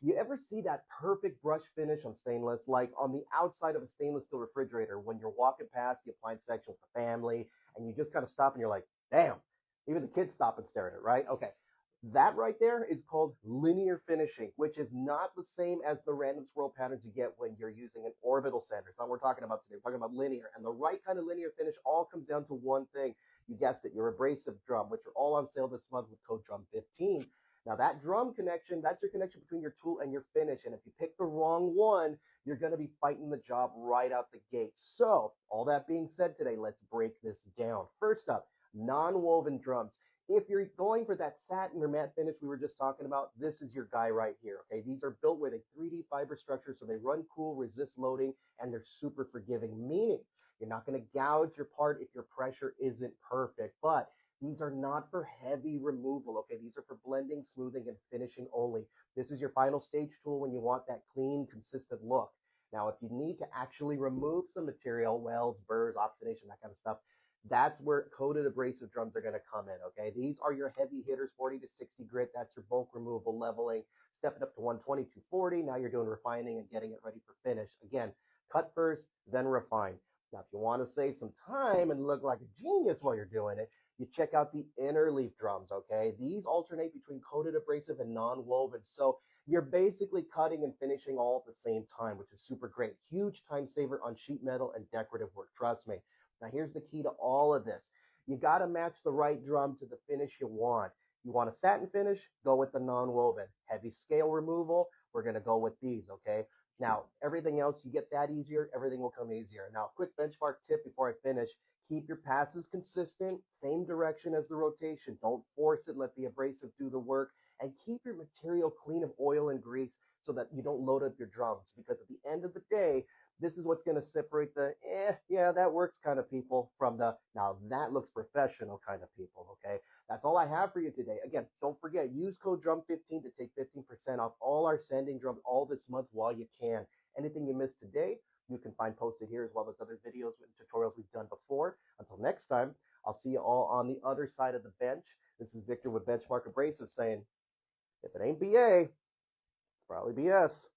You ever see that perfect brush finish on stainless, like on the outside of a stainless steel refrigerator when you're walking past the appliance section with the family and you just kind of stop and you're like, damn, even the kids stop and stare at it, right? Okay. That right there is called linear finishing, which is not the same as the random swirl patterns you get when you're using an orbital sander. It's not what we're talking about today. We're talking about linear. And the right kind of linear finish all comes down to one thing. You guessed it, your abrasive drum, which are all on sale this month with code DRUM15. Now that drum connection, that's your connection between your tool and your finish. And if you pick the wrong one, you're going to be fighting the job right out the gate. So all that being said today, let's break this down. First up, non-woven drums. If you're going for that satin or matte finish we were just talking about, this is your guy right here. Okay, these are built with a 3D fiber structure, so they run cool, resist loading, and they're super forgiving, meaning you're not going to gouge your part if your pressure isn't perfect. But these are not for heavy removal, okay? These are for blending, smoothing, and finishing only. This is your final stage tool when you want that clean, consistent look. Now, if you need to actually remove some material, welds, burrs, oxidation, that kind of stuff, that's where coated abrasive drums are going to come in, okay? These are your heavy hitters, 40 to 60 grit. That's your bulk removable leveling. Stepping up to 120, 240. Now you're doing refining and getting it ready for finish. Again, cut first, then refine. Now, if you want to save some time and look like a genius while you're doing it, you check out the inner leaf drums, okay? These alternate between coated abrasive and non-woven. So you're basically cutting and finishing all at the same time, which is super great. Huge time saver on sheet metal and decorative work, trust me. Now, here's the key to all of this. You got to match the right drum to the finish you want. You want a satin finish? Go with the non-woven. Heavy scale removal? We're going to go with these, okay? Now, everything else, you get that easier, everything will come easier. Now, quick benchmark tip before I finish. Keep your passes consistent, same direction as the rotation. Don't force it. Let the abrasive do the work. And keep your material clean of oil and grease so that you don't load up your drums. Because at the end of the day, this is what's going to separate the, yeah, that works kind of people from the, now that looks professional kind of people, okay? That's all I have for you today. Again, don't forget, use code DRUM15 to take 15% off all our sanding drums all this month while you can. Anything you missed today, you can find posted here as well as other videos and tutorials we've done before. Until next time, I'll see you all on the other side of the bench. This is Victor with Benchmark Abrasive saying, if it ain't BA, it's probably BS.